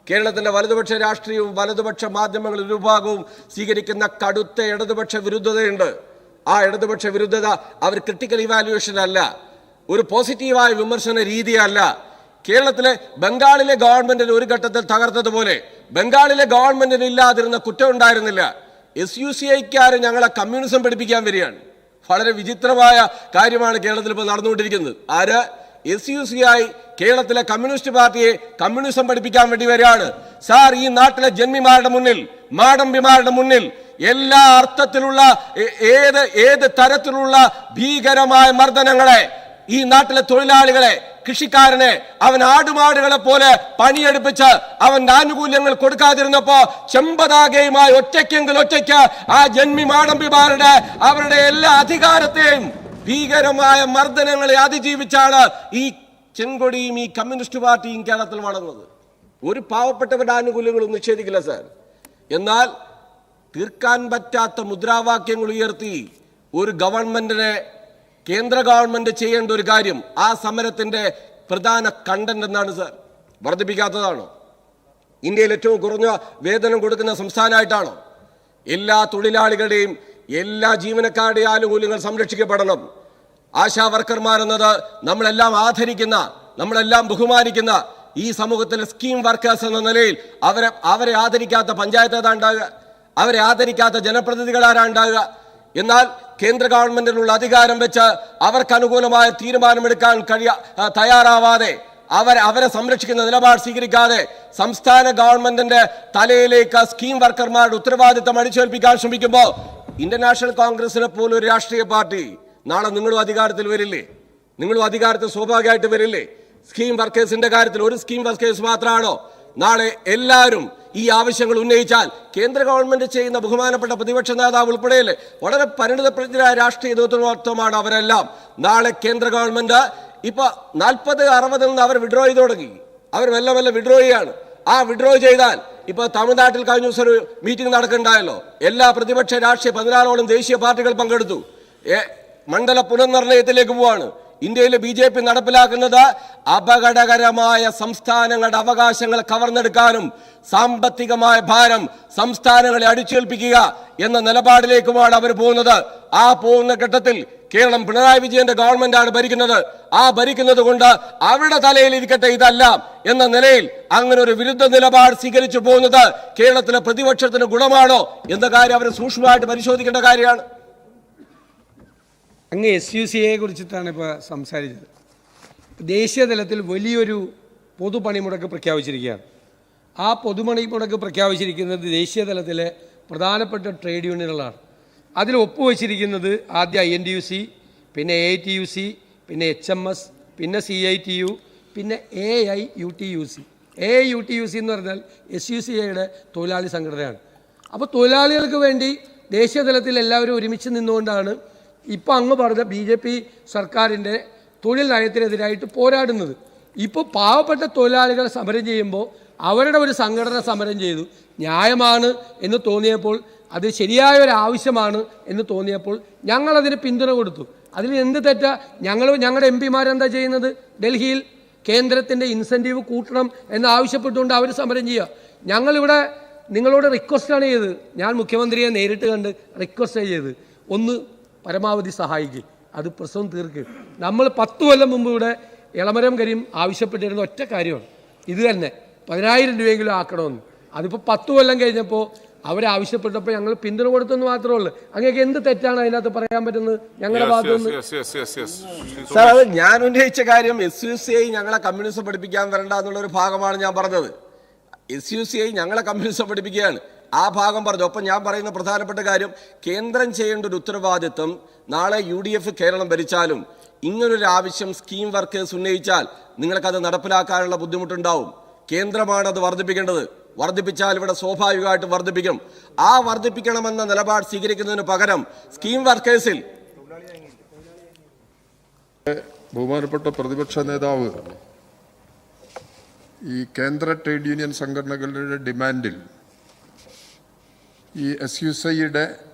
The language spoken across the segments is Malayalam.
കേരളത്തിന്റെ വലതുപക്ഷ രാഷ്ട്രീയവും വലതുപക്ഷ മാധ്യമങ്ങൾ വിഭാഗവും സ്വീകരിക്കുന്ന കടുത്ത ഇടതുപക്ഷ വിരുദ്ധതയുണ്ട്. ആ ഇടതുപക്ഷ വിരുദ്ധത അവർ ക്രിട്ടിക്കൽ ഇവാലുവേഷൻ അല്ല, ഒരു പോസിറ്റീവായ വിമർശന രീതിയല്ല. കേരളത്തിലെ ബംഗാളിലെ ഗവൺമെന്റിന് ഒരു ഘട്ടത്തിൽ തകർത്തതുപോലെ ബംഗാളിലെ ഗവൺമെന്റിന് ഇല്ലാതിരുന്ന കുറ്റം ഉണ്ടായിരുന്നില്ല. SUCIക്കാർ ഞങ്ങളെ കമ്മ്യൂണിസം പഠിപ്പിക്കാൻ വരികയാണ്. വളരെ വിചിത്രമായ കാര്യമാണ് കേരളത്തിൽ ഇപ്പോൾ നടന്നുകൊണ്ടിരിക്കുന്നത്. ആര്? SUCI കേരളത്തിലെ കമ്മ്യൂണിസ്റ്റ് പാർട്ടിയെ കമ്മ്യൂണിസം പഠിപ്പിക്കാൻ വേണ്ടി വരികയാണ്. സാർ, ഈ നാട്ടിലെ ജന്മിമാരുടെ മുന്നിൽ, മാടമ്പിമാരുടെ മുന്നിൽ എല്ലാ അർത്ഥത്തിലുള്ള ഏത് തരത്തിലുള്ള ഭീകരമായ മർദ്ദനങ്ങളെ ഈ നാട്ടിലെ തൊഴിലാളികളെ, കൃഷിക്കാരനെ അവൻ ആടുമാടുകളെ പോലെ പണിയെടുപ്പിച്ച് അവന്റെ ആനുകൂല്യങ്ങൾ കൊടുക്കാതിരുന്നപ്പോ ചെമ്പതാകയുമായി ഒറ്റയ്ക്ക് ആ ജന്മി മാടമ്പിമാരുടെ അവരുടെ എല്ലാ അധികാരത്തെയും ഭീകരമായ മർദ്ദനങ്ങളെ അതിജീവിച്ചാണ് ഈ ചെങ്കൊടിയും ഈ കമ്മ്യൂണിസ്റ്റ് പാർട്ടിയും കേരളത്തിൽ വളർന്നത്. ഒരു പാവപ്പെട്ടവരുടെ ആനുകൂല്യങ്ങളും നിഷേധിക്കില്ല സാർ. എന്നാൽ തീർക്കാൻ പറ്റാത്ത മുദ്രാവാക്യങ്ങൾ ഉയർത്തി ഒരു ഗവൺമെന്റിനെ, കേന്ദ്ര ഗവൺമെന്റ് ചെയ്യേണ്ട ഒരു കാര്യം, ആ സമരത്തിന്റെ പ്രധാന കണ്ടന്റ് എന്താണ് സാർ? വർദ്ധിപ്പിക്കാത്തതാണോ? ഇന്ത്യയിൽ ഏറ്റവും കുറഞ്ഞ വേതനം കൊടുക്കുന്ന സംസ്ഥാനമായിട്ടാണോ? എല്ലാ തൊഴിലാളികളുടെയും എല്ലാ ജീവനക്കാരുടെയും ആനുകൂല്യങ്ങൾ സംരക്ഷിക്കപ്പെടണം. ആശാ വർക്കർമാരെന്നത് നമ്മളെല്ലാം ആദരിക്കുന്ന, നമ്മളെല്ലാം ബഹുമാനിക്കുന്ന ഈ സമൂഹത്തിലെ സ്കീം വർക്കേഴ്സ് എന്ന നിലയിൽ അവരെ ആദരിക്കാത്ത പഞ്ചായത്ത് ഏതാ ഉണ്ടാകുക? അവരെ ആദരിക്കാത്ത ജനപ്രതിനിധികൾ ആരാ ഉണ്ടാകുക? എന്നാൽ കേന്ദ്ര ഗവൺമെന്റിനുള്ള അധികാരം വെച്ച് അവർക്ക് അനുകൂലമായ തീരുമാനമെടുക്കാൻ തയ്യാറാവാതെ, അവരെ സംരക്ഷിക്കുന്ന നിലപാട് സ്വീകരിക്കാതെ സംസ്ഥാന ഗവൺമെന്റിന്റെ തലയിലേക്ക് സ്കീം വർക്കർമാരുടെ ഉത്തരവാദിത്തം അടിച്ചേൽപ്പിക്കാൻ ശ്രമിക്കുമ്പോൾ ഇന്റർനാഷണൽ കോൺഗ്രസിനെ പോലൊരു രാഷ്ട്രീയ പാർട്ടി നാളെ നിങ്ങളും അധികാരത്തിൽ വരില്ലേ? നിങ്ങളും അധികാരത്തിൽ സ്വാഭാവികമായിട്ട് വരില്ലേ? സ്കീം വർക്കേഴ്സിന്റെ കാര്യത്തിൽ ഒരു സ്കീം വർക്കേഴ്സ് മാത്രമാണോ? നാളെ എല്ലാവരും ഈ ആവശ്യങ്ങൾ ഉന്നയിച്ചാൽ കേന്ദ്ര ഗവൺമെന്റ് ചെയ്യുന്ന ബഹുമാനപ്പെട്ട പ്രതിപക്ഷ നേതാവ് ഉൾപ്പെടെയല്ലേ വളരെ പരിണിതപ്രജ്ഞരായ രാഷ്ട്രീയ നേതൃത്വമാണ് അവരെല്ലാം. നാളെ കേന്ദ്ര ഗവൺമെന്റ് ഇപ്പൊ 40-60 നിന്ന് അവർ വിഡ്രോ ചെയ്ത് തുടങ്ങി. അവർ മെല്ലെ വിഡ്രോ ചെയ്യാണ്. ആ വിഡ്രോ ചെയ്താൽ ഇപ്പൊ തമിഴ്നാട്ടിൽ കഴിഞ്ഞ ദിവസം ഒരു മീറ്റിംഗ് നടക്കുന്നുണ്ടായല്ലോ. എല്ലാ പ്രതിപക്ഷ രാഷ്ട്രീയ 16ഓളം ദേശീയ പാർട്ടികൾ പങ്കെടുത്തു. മണ്ഡല പുനർനിർണയത്തിലേക്ക് പോവാണ്. ഇന്ത്യയിലെ BJP നടപ്പിലാക്കുന്നത് അപകടകരമായ സംസ്ഥാനങ്ങളുടെ അവകാശങ്ങൾ കവർന്നെടുക്കാനും സാമ്പത്തികമായ ഭാരം സംസ്ഥാനങ്ങളെ അടിച്ചേൽപ്പിക്കുക എന്ന നിലപാടിലേക്കുമാണ് അവർ പോകുന്നത്. ആ പോകുന്ന ഘട്ടത്തിൽ കേരളം പിണറായി വിജയന്റെ ഗവൺമെന്റാണ് ഭരിക്കുന്നത്. ആ ഭരിക്കുന്നത് കൊണ്ട് അവരുടെ തലയിൽ ഇരിക്കട്ടെ ഇതല്ല എന്ന നിലയിൽ അങ്ങനെ ഒരു വിരുദ്ധ നിലപാട് സ്വീകരിച്ചു പോകുന്നത് കേരളത്തിലെ പ്രതിപക്ഷത്തിന് ഗുണമാണോ എന്ന കാര്യം അവർ സൂക്ഷ്മമായിട്ട് പരിശോധിക്കേണ്ട കാര്യമാണ്. അങ്ങ് SUCIയെ കുറിച്ചിട്ടാണ് ഇപ്പോൾ സംസാരിച്ചത്. ദേശീയ തലത്തിൽ വലിയൊരു പൊതുപണിമുടക്ക് പ്രഖ്യാപിച്ചിരിക്കുകയാണ്. ആ പൊതുപണിമുടക്ക് പ്രഖ്യാപിച്ചിരിക്കുന്നത് ദേശീയ തലത്തിലെ പ്രധാനപ്പെട്ട ട്രേഡ് യൂണിയനുകളാണ്. അതിൽ ഒപ്പുവെച്ചിരിക്കുന്നത് ആദ്യം INTUC, പിന്നെ AITUC, പിന്നെ HMS, പിന്നെ CITU, പിന്നെ AIUTUC. AIUTUC എന്ന് പറഞ്ഞാൽ SUCIയുടെ തൊഴിലാളി സംഘടനയാണ്. അപ്പോൾ തൊഴിലാളികൾക്ക് വേണ്ടി ദേശീയ തലത്തിൽ എല്ലാവരും ഒരുമിച്ച് നിന്നുകൊണ്ടാണ് ഇപ്പോൾ അങ്ങ് പറഞ്ഞ BJP സർക്കാരിൻ്റെ തൊഴിൽ നയത്തിനെതിരായിട്ട് പോരാടുന്നത്. ഇപ്പോൾ പാവപ്പെട്ട തൊഴിലാളികൾ സമരം ചെയ്യുമ്പോൾ അവരുടെ ഒരു സംഘടന സമരം ചെയ്തു, ന്യായമാണ് എന്ന് തോന്നിയപ്പോൾ, അത് ശരിയായ ഒരു ആവശ്യമാണ് എന്ന് തോന്നിയപ്പോൾ ഞങ്ങളതിന് പിന്തുണ കൊടുത്തു. അതിൽ എന്ത് തെറ്റാ? ഞങ്ങളുടെ MP-മാരെന്താ ചെയ്യുന്നത്? ഡൽഹിയിൽ കേന്ദ്രത്തിൻ്റെ ഇൻസെൻറ്റീവ് കൂട്ടണം എന്നാവശ്യപ്പെട്ടുകൊണ്ട് അവർ സമരം ചെയ്യുക. ഞങ്ങളിവിടെ നിങ്ങളോട് റിക്വസ്റ്റാണ് ചെയ്തത്. ഞാൻ മുഖ്യമന്ത്രിയെ നേരിട്ട് കണ്ട് റിക്വസ്റ്റ് ചെയ്ത് ഒന്ന് പരമാവധി സഹായിക്കുക, അത് പ്രശ്നം തീർക്കുക. നമ്മൾ 10 കൊല്ലം മുമ്പ് ഇവിടെ ഇളമരം കരീം ആവശ്യപ്പെട്ടിരുന്ന ഒറ്റ കാര്യമാണ് ഇത് തന്നെ, 10,000 രൂപയെങ്കിലും ആക്കണമെന്ന്. അതിപ്പോൾ 10 കൊല്ലം കഴിഞ്ഞപ്പോൾ അവരാവശ്യപ്പെട്ടപ്പോൾ ഞങ്ങൾ പിന്തുണ കൊടുത്തെന്ന് മാത്രമേ ഉള്ളൂ. അങ്ങനെയൊക്കെ എന്ത് തെറ്റാണ് അതിനകത്ത് പറയാൻ പറ്റുന്നത് ഞങ്ങളുടെ ഭാഗത്തുനിന്ന്? സാർ, അത് ഞാൻ ഉന്നയിച്ച കാര്യം SUCI ഞങ്ങളെ കമ്മ്യൂണിസം പഠിപ്പിക്കാൻ വരണ്ട എന്നുള്ളൊരു ഭാഗമാണ് ഞാൻ പറഞ്ഞത്. SUCI ഞങ്ങളെ കമ്മ്യൂണിസം പഠിപ്പിക്കുകയാണ്, ആ ഭാഗം പറഞ്ഞു. ഒപ്പം ഞാൻ പറയുന്ന പ്രധാനപ്പെട്ട കാര്യം, കേന്ദ്രം ചെയ്യേണ്ട ഒരു ഉത്തരവാദിത്വം, നാളെ UDF കേരളം ഭരിച്ചാലും ഇങ്ങനൊരു ആവശ്യം സ്കീം വർക്കേഴ്സ് ഉന്നയിച്ചാൽ നിങ്ങൾക്കത് നടപ്പിലാക്കാനുള്ള ബുദ്ധിമുട്ടുണ്ടാവും. കേന്ദ്രമാണ് അത് വർദ്ധിപ്പിക്കേണ്ടത്. വർദ്ധിപ്പിച്ചാൽ ഇവിടെ സ്വാഭാവികമായിട്ടും വർദ്ധിപ്പിക്കും. ആ വർദ്ധിപ്പിക്കണമെന്ന നിലപാട് സ്വീകരിക്കുന്നതിന് പകരം സ്കീം വർക്കേഴ്സിൽ ബഹുമാനപ്പെട്ട പ്രതിപക്ഷ നേതാവ് ഈ കേന്ദ്ര ട്രേഡ് യൂണിയൻ സംഘടനകളുടെ ഡിമാൻഡിൽ ഈ SUCIയുടെ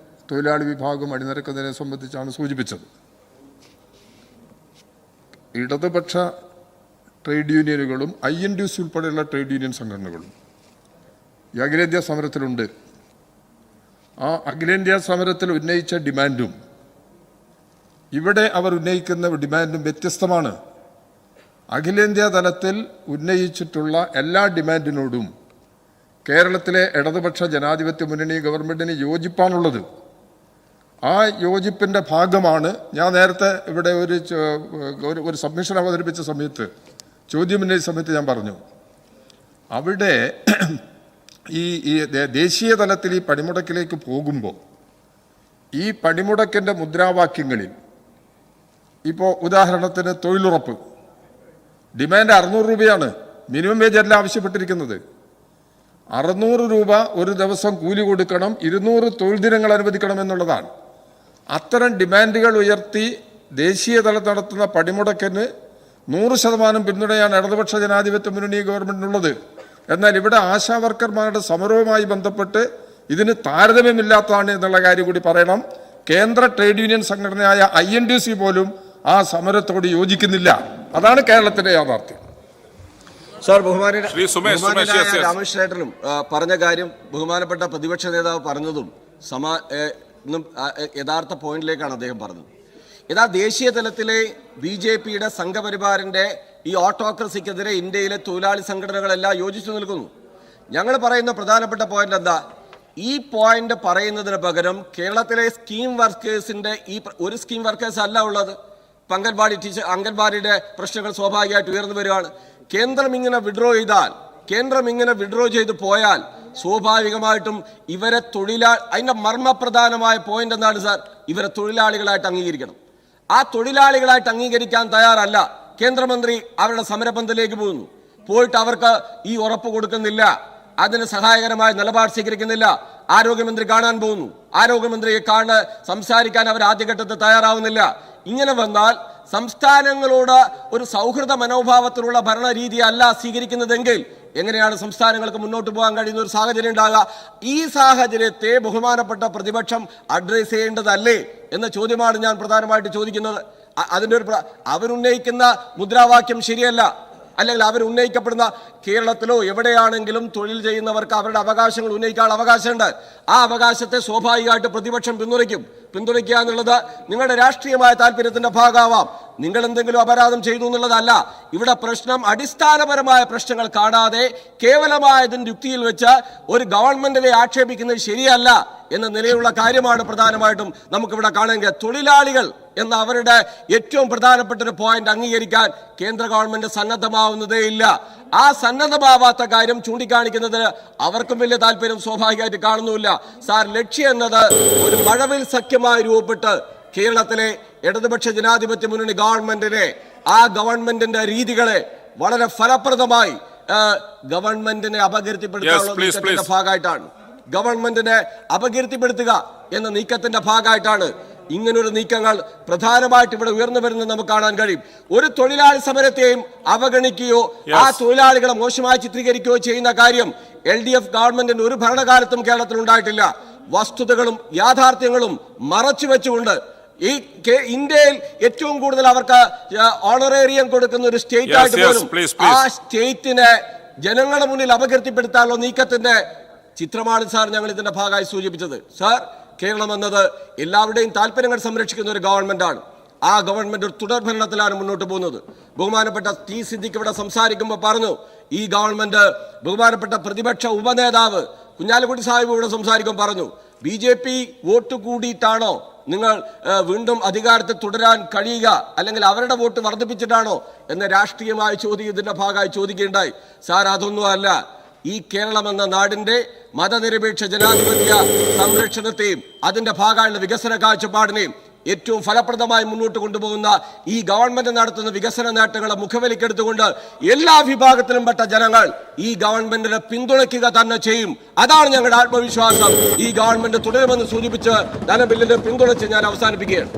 തൊഴിലാളി വിഭാഗം അണിനിരക്കുന്നതിനെ സംബന്ധിച്ചാണ് സൂചിപ്പിച്ചത്. ഇടതുപക്ഷ ട്രേഡ് യൂണിയനുകളും INTUC ഉൾപ്പെടെയുള്ള ട്രേഡ് യൂണിയൻ സംഘടനകളും ഈ അഖിലേന്ത്യാ സമരത്തിലുണ്ട്. ആ അഖിലേന്ത്യാ സമരത്തിൽ ഉന്നയിച്ച ഡിമാൻഡും ഇവിടെ അവർ ഉന്നയിക്കുന്ന ഡിമാൻഡും വ്യത്യസ്തമാണ്. അഖിലേന്ത്യാ തലത്തിൽ ഉന്നയിച്ചിട്ടുള്ള എല്ലാ ഡിമാൻഡിനോടും കേരളത്തിലെ ഇടതുപക്ഷ ജനാധിപത്യ മുന്നണി ഗവൺമെൻറ്റിന് യോജിപ്പാണുള്ളത്. ആ യോജിപ്പിൻ്റെ ഭാഗമാണ് ഞാൻ നേരത്തെ ഇവിടെ ഒരു സബ്മിഷൻ അവതരിപ്പിച്ച സമയത്ത്, ചോദ്യം ഉന്നയിച്ച സമയത്ത് ഞാൻ പറഞ്ഞു, അവിടെ ഈ ദേശീയ തലത്തിൽ ഈ പണിമുടക്കിലേക്ക് പോകുമ്പോൾ ഈ പണിമുടക്കിൻ്റെ മുദ്രാവാക്യങ്ങളിൽ ഇപ്പോൾ ഉദാഹരണത്തിന് തൊഴിലുറപ്പ് ഡിമാൻഡ് 600 രൂപയാണ്. മിനിമം വേജ് അല്ല ആവശ്യപ്പെട്ടിരിക്കുന്നത്. 600 രൂപ ഒരു ദിവസം കൂലി കൊടുക്കണം, 200 തൊഴിൽ ദിനങ്ങൾ അനുവദിക്കണം എന്നുള്ളതാണ്. അത്തരം ഡിമാൻഡുകൾ ഉയർത്തി ദേശീയ തലത്തിൽ നടത്തുന്ന പണിമുടക്കിന് 100% പിന്തുണയാണ് ഇടതുപക്ഷ ജനാധിപത്യ മുന്നണി ഗവൺമെൻറ്റിനുള്ളത്. എന്നാൽ ഇവിടെ ആശാ വർക്കർമാരുടെ സമരവുമായി ബന്ധപ്പെട്ട് ഇതിന് താരതമ്യമില്ലാത്തതാണ് എന്നുള്ള കാര്യം കൂടി പറയണം. കേന്ദ്ര ട്രേഡ് യൂണിയൻ സംഘടനയായ INTUC പോലും ആ സമരത്തോട് യോജിക്കുന്നില്ല. അതാണ് കേരളത്തിൻ്റെ യാഥാർത്ഥ്യം. സാർ, ബഹുമാനായ രാമകൃഷ്ണേട്ടനും പറഞ്ഞ കാര്യം ബഹുമാനപ്പെട്ട പ്രതിപക്ഷ നേതാവ് പറഞ്ഞതും യഥാർത്ഥ പോയിന്റിലേക്കാണ് അദ്ദേഹം പറഞ്ഞത്. ദേശീയ തലത്തിലെ BJPയുടെ സംഘപരിവാറിൻ്റെ ഈ ഓട്ടോക്രസിക്കെതിരെ ഇന്ത്യയിലെ തൊഴിലാളി സംഘടനകളെല്ലാം യോജിച്ചു നിൽക്കുന്നു. ഞങ്ങൾ പറയുന്ന പ്രധാനപ്പെട്ട പോയിന്റ് എന്താ? ഈ പോയിന്റ് പറയുന്നതിന് പകരം കേരളത്തിലെ സ്കീം വർക്കേഴ്സിൻ്റെ ഒരു സ്കീം വർക്കേഴ്സ് അല്ല ഉള്ളത്. അംഗൻവാടിയുടെ പ്രശ്നങ്ങൾ സ്വാഭാവികമായിട്ട് ഉയർന്നു വരികയാണ്. കേന്ദ്രം ഇങ്ങനെ വിഡ്രോ ചെയ്ത് പോയാൽ സ്വാഭാവികമായിട്ടും ഇവരെ അതിൻ്റെ മർമ്മപ്രധാനമായ പോയിന്റ് എന്താണ് സാർ? ഇവരെ തൊഴിലാളികളായിട്ട് അംഗീകരിക്കണം. ആ തൊഴിലാളികളായിട്ട് അംഗീകരിക്കാൻ തയ്യാറല്ല കേന്ദ്രമന്ത്രി. അവരുടെ സമരപന്തലിലേക്ക് പോകുന്നു. പോയിട്ട് അവർക്ക് ഈ ഉറപ്പ് കൊടുക്കുന്നില്ല, അതിന് സഹായകരമായ നിലപാട് സ്വീകരിക്കുന്നില്ല. ആരോഗ്യമന്ത്രി കാണാൻ പോകുന്നു. ആരോഗ്യമന്ത്രിയെ സംസാരിക്കാൻ അവർ ആദ്യഘട്ടത്തിൽ തയ്യാറാവുന്നില്ല. ഇങ്ങനെ വന്നാൽ സംസ്ഥാനങ്ങളോട് ഒരു സൗഹൃദ മനോഭാവത്തിലുള്ള ഭരണരീതി അല്ല സ്വീകരിക്കുന്നതെങ്കിൽ എങ്ങനെയാണ് സംസ്ഥാനങ്ങൾക്ക് മുന്നോട്ട് പോകാൻ കഴിയുന്ന ഒരു സാഹചര്യം ഉണ്ടാകുക? ഈ സാഹചര്യത്തെ ബഹുമാനപ്പെട്ട പ്രതിപക്ഷം അഡ്രസ് ചെയ്യേണ്ടതല്ലേ എന്ന ചോദ്യമാണ് ഞാൻ പ്രധാനമായിട്ട് ചോദിക്കുന്നത്. അതിൻ്റെ അവരുന്നയിക്കുന്ന മുദ്രാവാക്യം ശരിയല്ല. അല്ലെങ്കിൽ അവരുന്നയിക്കപ്പെടുന്ന കേരളത്തിലോ എവിടെയാണെങ്കിലും തൊഴിൽ ചെയ്യുന്നവർക്ക് അവരുടെ അവകാശങ്ങൾ ഉന്നയിക്കാനുള്ള അവകാശമുണ്ട്. ആ അവകാശത്തെ സ്വാഭാവികമായിട്ട് പ്രതിപക്ഷം പിന്തുണയ്ക്കുക എന്നുള്ളത് നിങ്ങളുടെ രാഷ്ട്രീയമായ താല്പര്യത്തിന്റെ ഭാഗമാവാം. നിങ്ങൾ എന്തെങ്കിലും അപരാധം ചെയ്തു എന്നുള്ളതല്ല ഇവിടെ പ്രശ്നം. അടിസ്ഥാനപരമായ പ്രശ്നങ്ങൾ കാണാതെ കേവലമായതിന് യുക്തിയിൽ വെച്ച് ഒരു ഗവൺമെന്റിനെ ആക്ഷേപിക്കുന്നത് ശരിയല്ല എന്ന നിലയിലുള്ള കാര്യമാണ് പ്രധാനമായിട്ടും നമുക്കിവിടെ കാണുക. തൊഴിലാളികൾ എന്ന അവരുടെ ഏറ്റവും പ്രധാനപ്പെട്ട ഒരു പോയിന്റ് അംഗീകരിക്കാൻ കേന്ദ്ര ഗവൺമെന്റ് സന്നദ്ധമാവുന്നതേ ഇല്ല. ആ സന്നദ്ധമാവാത്ത കാര്യം ചൂണ്ടിക്കാണിക്കുന്നതിന് അവർക്കും വലിയ താല്പര്യം സ്വാഭാവികമായിട്ട് കാണുന്നുമില്ല. സാർ, ലക്ഷ്യം എന്നത് ഒരു മഴവിൽ സഖ്യമായി രൂപപ്പെട്ട് കേരളത്തിലെ ഇടതുപക്ഷ ജനാധിപത്യ മുന്നണി ഗവൺമെന്റിനെ, ആ ഗവൺമെന്റിന്റെ രീതികളെ വളരെ ഫലപ്രദമായി ഗവൺമെന്റിനെ അപകീർത്തിപ്പെടുത്തുക ഭാഗമായിട്ടാണ്. ഗവൺമെന്റിനെ അപകീർത്തിപ്പെടുത്തുക എന്ന നീക്കത്തിന്റെ ഭാഗമായിട്ടാണ് ഇങ്ങനൊരു നീക്കങ്ങൾ പ്രധാനമായിട്ട് ഇവിടെ ഉയർന്നു വരുന്നത് നമുക്ക് കാണാൻ കഴിയും. ഒരു തൊഴിലാളി സമരത്തെയും അവഗണിക്കുകയോ ആ തൊഴിലാളികളെ മോശമായി ചിത്രീകരിക്കുകയോ ചെയ്യുന്ന കാര്യം LDF ഗവൺമെന്റിന്റെ ഒരു ഭരണകാലത്തും കേരളത്തിൽ ഉണ്ടായിട്ടില്ല. വസ്തുതകളും യാഥാർത്ഥ്യങ്ങളും മറച്ചു വെച്ചുകൊണ്ട് ഈ ഇന്ത്യയിൽ ഏറ്റവും കൂടുതൽ അവർക്ക് ഓണറേറിയം കൊടുക്കുന്ന ഒരു സ്റ്റേറ്റ് ആയിട്ട് പോലും ആ സ്റ്റേറ്റിനെ ജനങ്ങളുടെ മുന്നിൽ അപകീർത്തിപ്പെടുത്താനുള്ള നീക്കത്തിന്റെ ചിത്രമാണ് സാർ ഞങ്ങൾ ഇതിന്റെ ഭാഗമായി സൂചിപ്പിച്ചത്. സാർ, കേരളം എന്നത് എല്ലാവരുടെയും താല്പര്യങ്ങൾ സംരക്ഷിക്കുന്ന ഒരു ഗവൺമെന്റാണ്. ആ ഗവൺമെന്റ് ഒരു തുടർഭരണത്തിലാണ് മുന്നോട്ട് പോകുന്നത്. ബഹുമാനപ്പെട്ട T. സിദ്ദിഖ് ഇവിടെ സംസാരിക്കുമ്പോൾ പറഞ്ഞു, ഈ ഗവൺമെന്റ് ബഹുമാനപ്പെട്ട പ്രതിപക്ഷ ഉപനേതാവ് കുഞ്ഞാലിക്കുട്ടി സാഹിബ് ഇവിടെ സംസാരിക്കുമ്പോൾ പറഞ്ഞു, BJP വോട്ട് കൂടിയിട്ടാണോ നിങ്ങൾ വീണ്ടും അധികാരത്തിൽ തുടരാൻ കഴിയുക, അല്ലെങ്കിൽ അവരുടെ വോട്ട് വർദ്ധിപ്പിച്ചിട്ടാണോ എന്ന രാഷ്ട്രീയമായ ചോദ്യം ഇതിന്റെ ഭാഗമായി ചോദിക്കുകയുണ്ടായി. സാർ, അതൊന്നും അല്ല. ഈ കേരളം എന്ന നാടിന്റെ മതനിരപേക്ഷ ജനാധിപത്യ സംരക്ഷണത്തെയും അതിന്റെ ഭാഗമായുള്ള വികസന കാഴ്ചപ്പാടിനെയും ഏറ്റവും ഫലപ്രദമായി മുന്നോട്ട് കൊണ്ടുപോകുന്ന ഈ ഗവൺമെന്റ് നടത്തുന്ന വികസന നേട്ടങ്ങളെ മുഖവിലക്കെടുത്തുകൊണ്ട് എല്ലാ വിഭാഗത്തിലും പെട്ട ജനങ്ങൾ ഈ ഗവൺമെന്റിനെ പിന്തുണയ്ക്കുക തന്നെ ചെയ്യും. അതാണ് ഞങ്ങളുടെ ആത്മവിശ്വാസം. ഈ ഗവൺമെന്റ് തുടരുമെന്ന് സൂചിപ്പിച്ച് ധനബില്ലിനെ പിന്തുണച്ച് ഞാൻ അവസാനിപ്പിക്കുകയാണ്.